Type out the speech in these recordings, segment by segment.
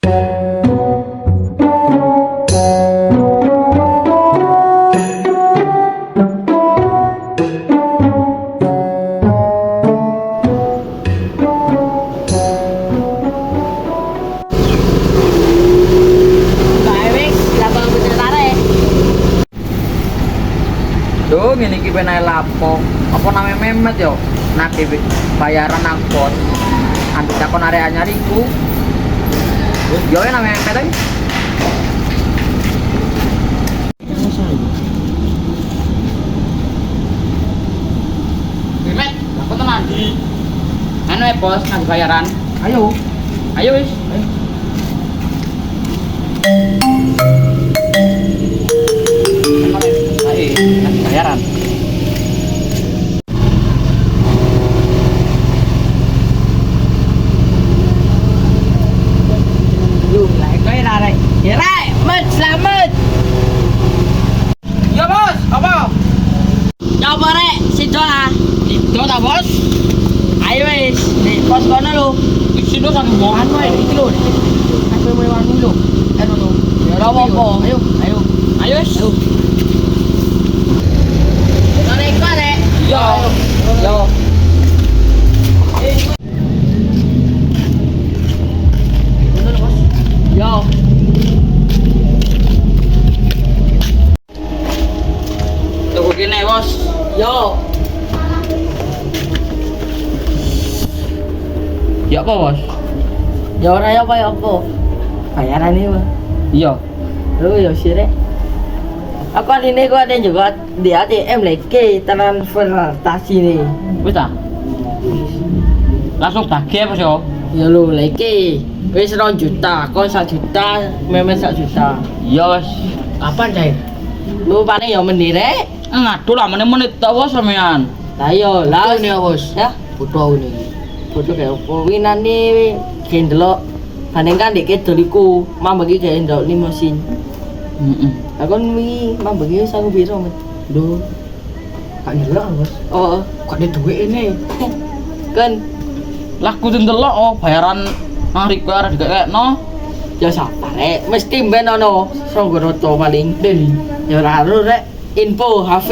Duh, ngene iki penae lapo. Apa namanya Memet yo? Nagih bayaran nang pos. Anti takon area nyariku. Wis yo namanya Memet ae. Memet, aku tenan di. Anu pos nagih bayaran. Ayo. Ayo wis. Ayo. Nagih bayaran. Lại quay ra đây. Hiện đây, Met selamat. Ya bos, apa? Coba rek, sido ah. Sido ta bos? Ayo wis, di pos kono lho. Sido sak mohan wae iki lho. Aku mau anu lho. Ayo lho. Ya ora apa-apa. Ayo, ayo. Ayo wis. Rek rek. Yo. Yo. Yo. Tunggu gini bos. Yo. Ya apa bos? Ya ora ya apa? Bayaran ini bos. Iya. Lu ya sih rek. Aku ini gua ada juga di ATM lagi transportasi nih. Bisa? Langsung tagih bos yo. Ya lu lagi. Wis 2 juta, kon 1 juta, Memet 1 juta. Iya wis. Kapan cai? Lu paling ya mendire. Ngaduh lah menit-menit tok bos sampean. Lah yo, lah ini bos. Ya, foto ini. Foto kayak opo winane gendelok. Bandingkan dik kedol iku, mambeki kayak ndok limosin. Heeh. Lah kon wingi mambeki wis aku piro, Met? Lho. Kak ndelok bos. Oh, kok ada duit ini. Kan laku ndelok oh bayaran hari kowe arep dikekno. Ya sabar rek, mesti mben ono Songgoroto paling. Ya ora rek, info HV.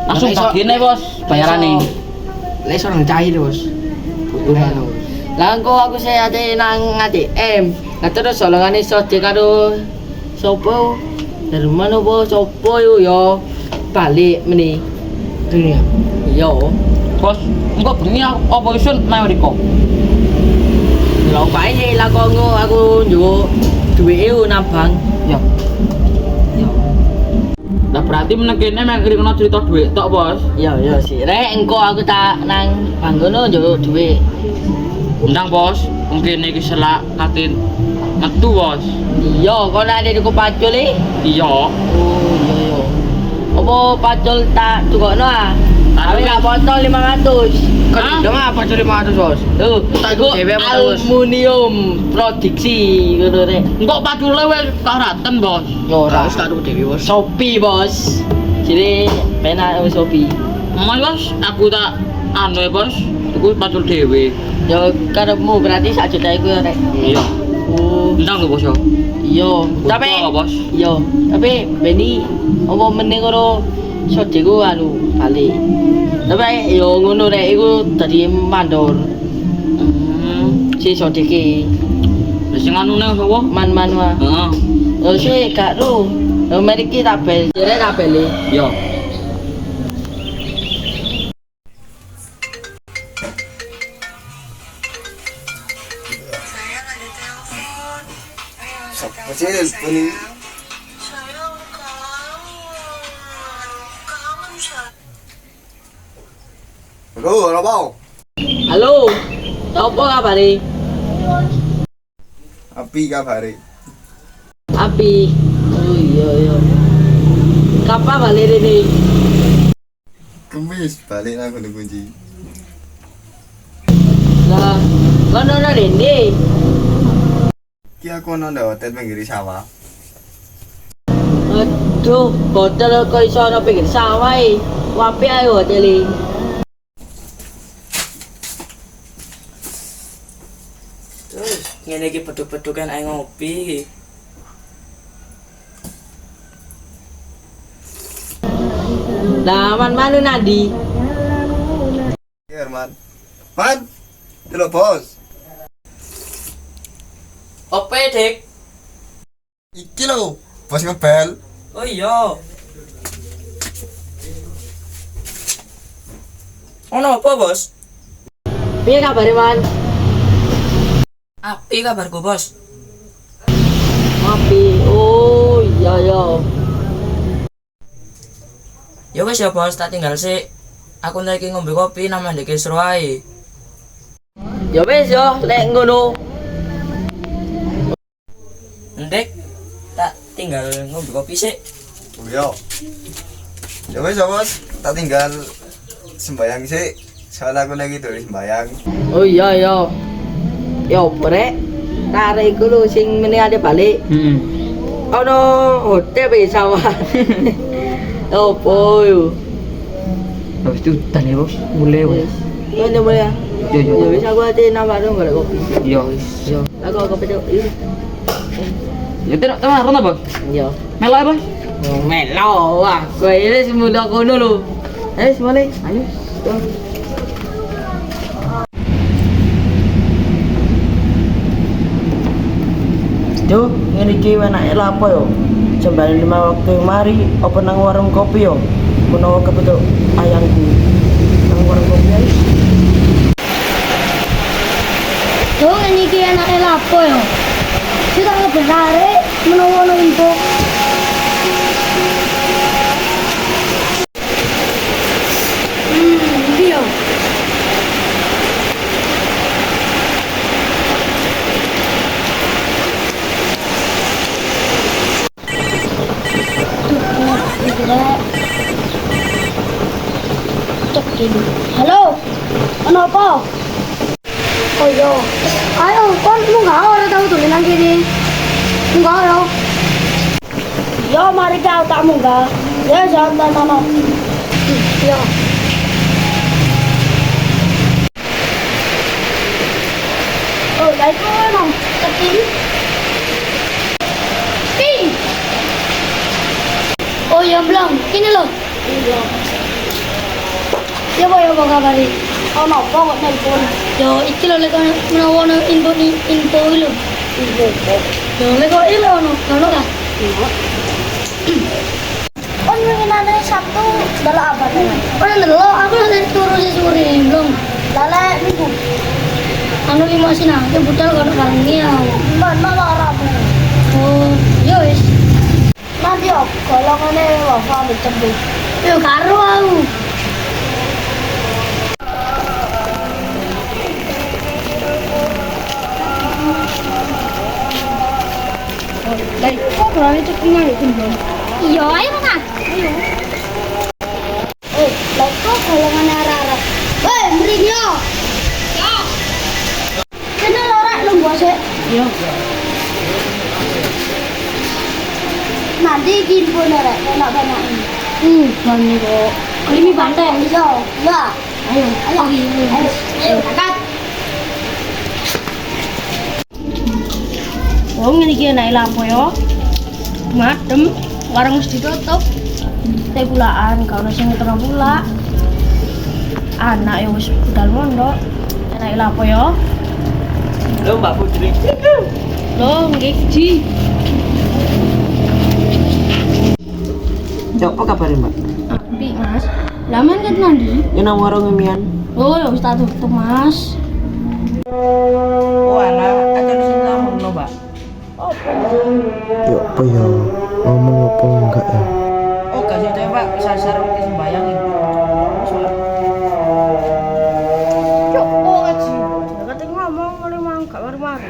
Langsung tagine bos, bayarane. Lek iso nang cair bos. Butuh anu. Lah engko aku seate nang ATM. Lah terus solongane iso di karo sopo? Dari mana bos sopo yo balik meni. Iya. Yo. Bos, engko bengi apa iso nang mriko? Lho pae lah kok aku njuk duwike nang bank. Ya. Ya. Lah berarti meneng kene mek kena cerita duit tok, Bos. Ya sih. Rek engko aku tak nang bank ngono njuk duit. Undang, Bos. Mungkin iki selak katin metu, Bos. Iya, kok ada di pacul e? Iya. Oh, iya. Apa pacul tak tukokno ah? Tapi gak potong 500. Kan dong apa curi 500 bos? Tuh, aku aluminium produksi ngono rek. Engko pacule wis karaten bos. Yo ora wis karo dhewe bos. Shopee bos. Jadi penak Shopee. Mas bos, aku tak anu ya bos. Tuku pacul dhewe. Yo karepmu berarti 1 juta iku ya rek. Iya. Oh, ndang lho bos yo. Iya, tapi bos. Iya, tapi beni apa meneng karo sodeku anu bali. Tapi yo ngono rek iku dadi mandor. Si sodeke. Lah sing anune sapa? Man wae. Heeh. Lho sik gak ru. Lho mriki tabel. Jere tabele. Yo. Sayang ada telepon. Siapa sih ini? Sayang kangen sayang. Halo, halo bang. Halo. Apa kabare? Api kabare. Api. Oh iya. Kapan balik ini? Kemis balik nang kono kunci. Lah, kono ono rene. Ki aku ono ndak hotel pinggir sawah. Aduh, hotel kok iso ono pinggir sawah e. Wapi ae hotel e. ngene iki beduk-bedukan ae ngopi. Lah man manu nadi. Iya, Man. Man. Dulu, Bos. Ope, Dik? Iki lho, Bos ngebel. Oh iya. Ono apa, Bos? Piye kabare, Man? Api kabarku, Bos. Api. Oh, iya ya. Ya wis ya, Bos, tak tinggal sik. Aku nek iki ngombe kopi nang ndek Kisro ae. Ya wis yo, lek ngono. Ndek, tak tinggal ngombe kopi sik. Oh iya. Ya wis ya, Bos. Tak tinggal sembayang sih. Soalnya aku lagi tulis sembayang. Oh iya ya. Ya brek. Tarik iku lho sing meneh ade balik. Ono hotel pesawat. Opo yo. Habis itu tanya Bos, mulai Bos. Yo mulai ya. Yo wis aku ate nambah dong golek kopi. Yo wis. Yo. Aku kopi tuh. Ya tidak teman apa Bos? Yo. Melo Bos. Melo wah, kowe iki semudah kono lho. Mulai. Ayo. Duh, ngene iki enake lha apa yo? Jembane 5 waktu mari apa nang warung kopi yo? Menawa kebetul ayangku nang warung kopi ae. Duh, ini ki enake lha apa yo? Kita ngebenare menawa ono info. Iki yo. Cek dulu. Halo, kenapa? Oh iya, ayo kon munggah ora tau tulen nang kene. Munggah yo. Yo mari kau tak munggah. Ya santai mama. Yo. Oh, lai kono. Ketin. Ping. Oh ya belum, ini loh. Ya apa kabari? Oh no, kok nelpon? Yo iki lho lek menawa ono info iki lho. Yo lek kok iki ono ka? On winginane Sabtu dalah apa ta? Ora ndelok, aku nanti turu sore belum. Lala minggu. Anu 5 sina, ke budal karo karengi ya. Man malah ora. Oh, yo wis. Nanti yo golongane wafa ditembu. Yo karo aku. Baik, kok berani cepat itu belum? Iya, ayo mana? Ayo. Baik kok golongan arah-arah. Woi, mriki yo. Ya. Kene lorek lu mbok sik. Iya. Nanti gini pun lorek, enak-enak. Bani kok. Ini bantai. Iya. Ya. Ayo, ayo. Angkat. Oh, ngene iki enak lha apa yo? Madem, warung mesti ditutup. Teh pulaan, kalau sing ngetero pula. Anak yo wis budal mondok. Enak lha apa yo? Lho Mbak Putri. Lho, nggih Ji. Yo, apa kabar Mbak? Apik, Mas. Laman ket nandi? Ya nang warung mian. Oh, ya wis tak tutup, Mas. Oh, anak aja di sini lamun lho, Mbak. Ya apa ya? Ngomong apa enggak ya? Oh, kasih aja Pak, sasar ke sembayang ini. Cuk, oh aji. Nek ngomong mari mangga mari-mari.